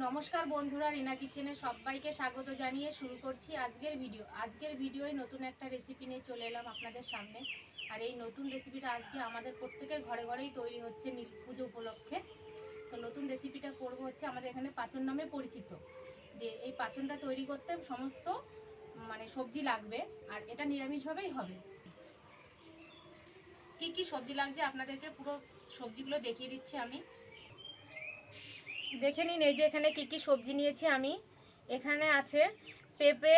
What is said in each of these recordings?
নমস্কার বন্ধুরা, রিনা কিচেনে সবাইকে স্বাগত জানিয়ে শুরু করছি আজকের ভিডিওয় নতুন একটা রেসিপি নিয়ে চলে এলাম আপনাদের সামনে। আর এই নতুন রেসিপিটা আজকে আমাদের প্রত্যেকের ঘরে ঘরেই তৈরি হচ্ছে নীল পুজো উপলক্ষে। তো নতুন রেসিপিটা করব হচ্ছে আমাদের এখানে পাচন নামে পরিচিত। যে এই পাচনটা তৈরি করতে সমস্ত সবজি লাগবে, আর এটা নিরামিষভাবেই হবে। কি কি সবজি লাগছে আপনাদেরকে পুরো সবজিগুলো দেখিয়ে দিচ্ছি আমি। দেখে নিন এই যে এখানে কি কি সবজি নিয়েছি আমি। এখানে আছে পেঁপে,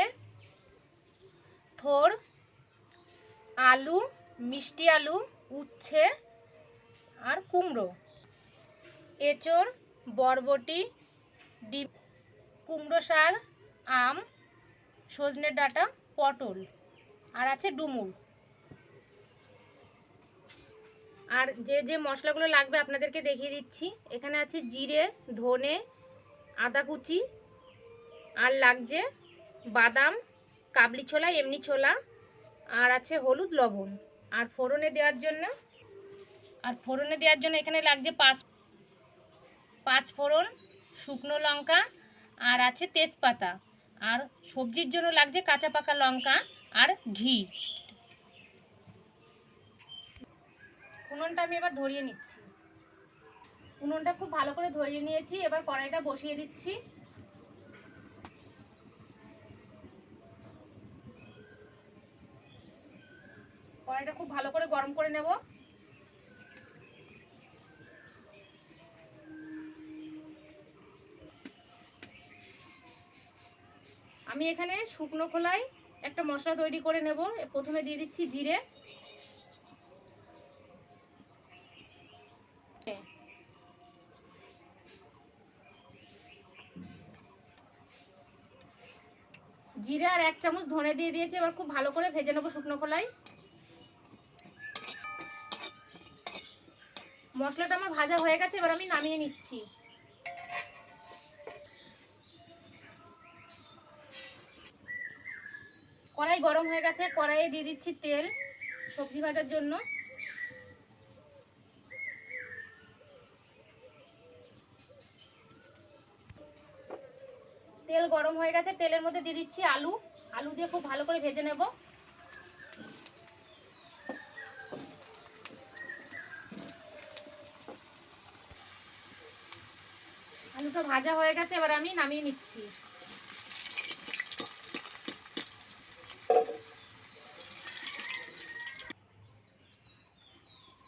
থোড়, আলু, মিষ্টি আলু, উচ্ছে আর কুমড়ো, এঁচড়, বরবটি, ডিম, কুমড়ো শাক, আম, সজনের ডাঁটা, পটল আর আছে ডুমুর। আর যে যে মশলাগুলো লাগবে আপনাদেরকে দেখিয়ে দিচ্ছি। এখানে আছে জিরে, ধনে, আদা কুচি, আর লাগছে বাদাম, কাবলি ছোলা, এমনি ছোলা, আর আছে হলুদ, লবণ। আর ফোড়নে দেওয়ার জন্য এখানে লাগছে পাঁচ ফোড়ন, শুকনো লঙ্কা, আর আছে তেজপাতা। আর সবজির জন্য লাগছে কাঁচা পাকা লঙ্কা আর ঘি। উনুনটা আমি এবার ধরিয়ে নিচ্ছি। উনুনটা খুব ভালো করে ধরিয়ে নিয়েছি। এবার কড়াইটা বসিয়ে দিচ্ছি। কড়াইটা খুব ভালো করে গরম করে নেব। আমি এখানে শুকনো খোলায় একটা মশলা তৈরি করে নেব। প্রথমে দিয়ে দিচ্ছি জিরে, আর 1 চামচ ধনে দিয়ে দিয়েছি। এবার খুব ভালো করে ভেজে নেব শুকনো খোলায়। মশলাটা আমার ভাজা হয়ে গেছে, এবার আমি নামিয়ে নিচ্ছি। কড়াই গরম হয়ে গেছে, কড়াইয়ে দিয়ে দিচ্ছি তেল সবজি ভাজার জন্য। তেল গরম হয়ে গেছে, তেলের মধ্যে দিয়ে দিচ্ছি আলু দিয়ে খুব ভালো করে ভেজে নেব। আলুটা ভাজা হয়ে গেছে, এবার আমি নামিয়ে নিচ্ছি।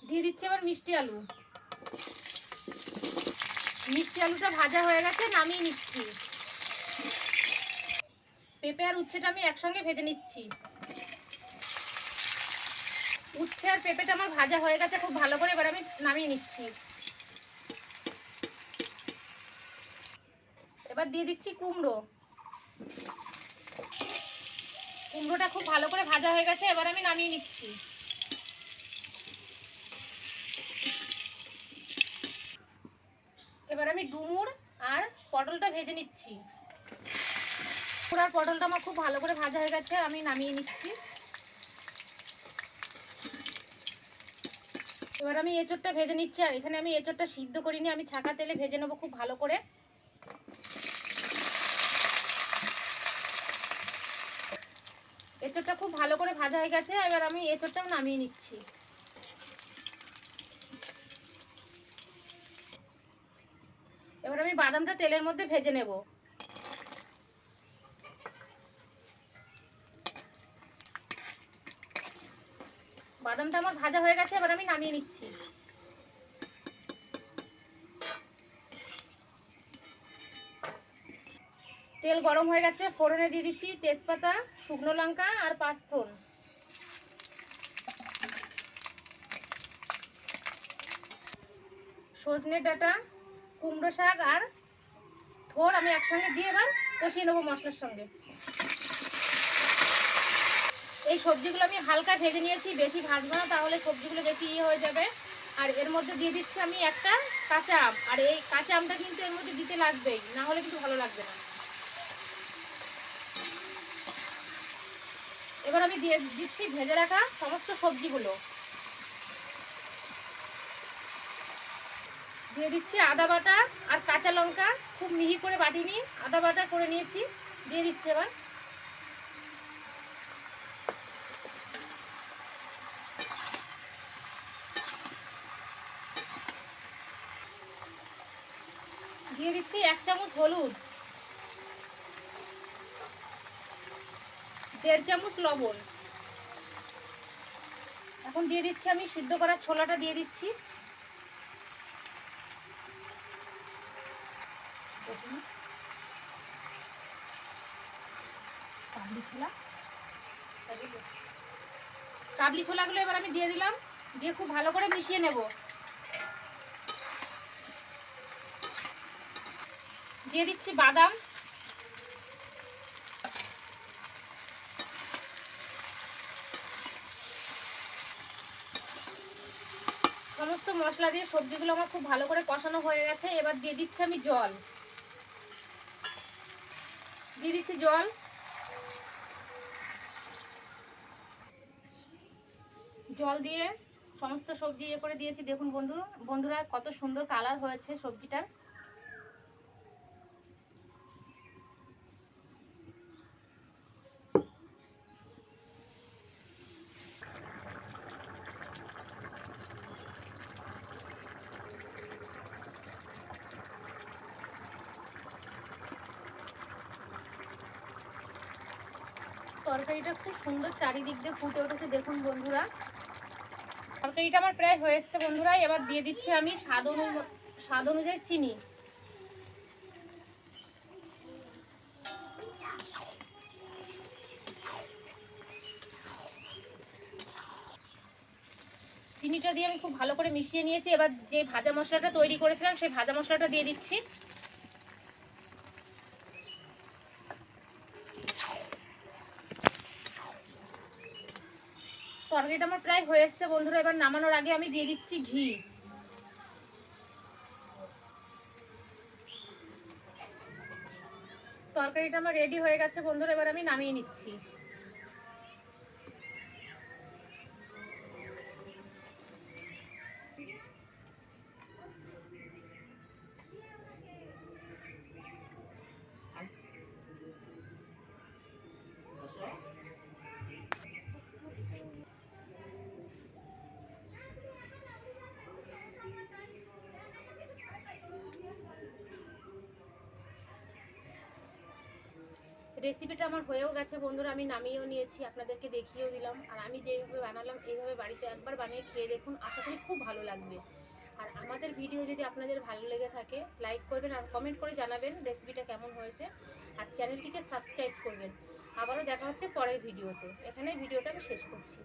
দিয়ে দিচ্ছি এবার মিষ্টি আলুটা ভাজা হয়ে গেছে, নামিয়ে নিচ্ছি। পেঁপে আর উচ্ছেটা আমি একসঙ্গে ভেজে নিচ্ছি। উচ্ছে আর পেঁপেটা আমার ভাজা হয়ে গেছে খুব ভালো করে, এবার আমি নামিয়ে নিচ্ছি। এবার দিয়ে দিচ্ছি কুমড়োটা খুব ভালো করে ভাজা হয়ে গেছে, এবার আমি নামিয়ে নিচ্ছি। এবার আমি ডুমুর আর পটলটা ভেজে নিচ্ছি। আর পটলটা আমার খুব ভালো করে ভাজা হয়ে গেছে, আমি নামিয়ে নিচ্ছি। এবার আমি এঁচড়টা ভেজে নিচ্ছি। আর এখানে আমি এঁচড়টা সিদ্ধ করিনি, আমি ছাঁকা তেলে ভেজে নেবো খুব ভালো করে। এঁচড়টা খুব ভালো করে ভাজা হয়ে গেছে, এবার আমি এঁচড়টাও নামিয়ে নিচ্ছি। এবার আমি বাদামটা তেলের মধ্যে ভেজে নেব। বাদামটা আমার ভাজা হয়ে গেছে, এবার আমি নামিয়ে নিচ্ছি। তেল গরম হয়ে গেছে, ফোড়নে দিয়ে দিচ্ছি তেজপাতা, শুকনো লঙ্কা আর 5 ফোড়ন। সজনে ডাঁটা, কুমড়ো শাক আর থোড় আমি একসঙ্গে দিয়ে এবার কষিয়ে নেবো মশলার সঙ্গে। এই সবজিগুলো আমি হালকা ভেজে নিয়েছি, বেশি ভাজবো না, তাহলে সবজিগুলো বেশি হয়ে যাবে। আর এর মধ্যে দিয়ে দিচ্ছি আমি একটা কাঁচা আম। আর এই কাঁচা আমটা কিন্তু এর মধ্যে দিতে লাগবেই, না হলে কিন্তু ভালো লাগবে না। এবার আমি দিয়ে দিচ্ছি ভেজে রাখা সমস্ত সবজিগুলো। দিয়ে দিচ্ছি আদা বাটা আর কাঁচা লঙ্কা, খুব মিহি করে বাটিনি, আদা বাটা করে নিয়েছি, দিয়ে দিচ্ছি। এবার দিয়ে দিচ্ছি 1 চামচ হলুদ, 1.5 চামচ লবণ। এখন দিয়ে দিচ্ছি আমি সিদ্ধ করা ছোলাটা দিয়ে দিচ্ছি। কাবলি ছোলাগুলো এবার আমি দিয়ে দিলাম, দিয়ে খুব ভালো করে মিশিয়ে নেব। দিয়ে দিচ্ছি বাদাম, সমস্ত মশলা দিয়ে সবজিগুলো আমার খুব ভালো করে কষানো হয়ে গেছে। এবার দিয়ে দিচ্ছি আমি জল, দিয়ে দিচ্ছি জল। জল দিয়ে সমস্ত সবজি করে দিয়েছি। দেখুন বন্ধুরা কত সুন্দর কালার হয়েছে সবজিটার। তরকারিটা খুব সুন্দর চারিদিক দিয়ে ফুটে উঠেছে। দেখুন বন্ধুরা, তরকারিটা আমার প্রায় হয়ে এসছে বন্ধুরা। এবার দিয়ে দিচ্ছি আমি স্বাদ অনুযায়ী চিনি। চিনিটা দিয়ে আমি খুব ভালো করে মিশিয়ে নিয়েছি। এবার যে ভাজা মশলাটা তৈরি করেছিলাম সেই ভাজা মশলাটা দিয়ে দিচ্ছি। তরকারিটা আমার প্রায় হয়ে এসছে বন্ধুরা। এবার নামানোর আগে আমি দিয়ে দিচ্ছি ঘি। তরকারিটা আমার রেডি হয়ে গেছে বন্ধুরা, এবার আমি নামিয়ে নিচ্ছি। রেসিপিটা আমার হয়েও গেছে বন্ধুরা, আমি নামিয়েও নিয়েছি, আপনাদেরকে দেখিয়েও দিলাম। আর আমি যেভাবে বানালাম এইভাবে বাড়িতে একবার বানিয়ে খেয়ে দেখুন, আশা করি খুব ভালো লাগবে। আর আমাদের ভিডিও যদি আপনাদের ভালো লেগে থাকে লাইক করবেন আর কমেন্ট করে জানাবেন রেসিপিটা কেমন হয়েছে। আর চ্যানেলটিকে সাবস্ক্রাইব করবেন। আবারও দেখা হচ্ছে পরের ভিডিওতে। এখানে ভিডিওটা আমি শেষ করছি।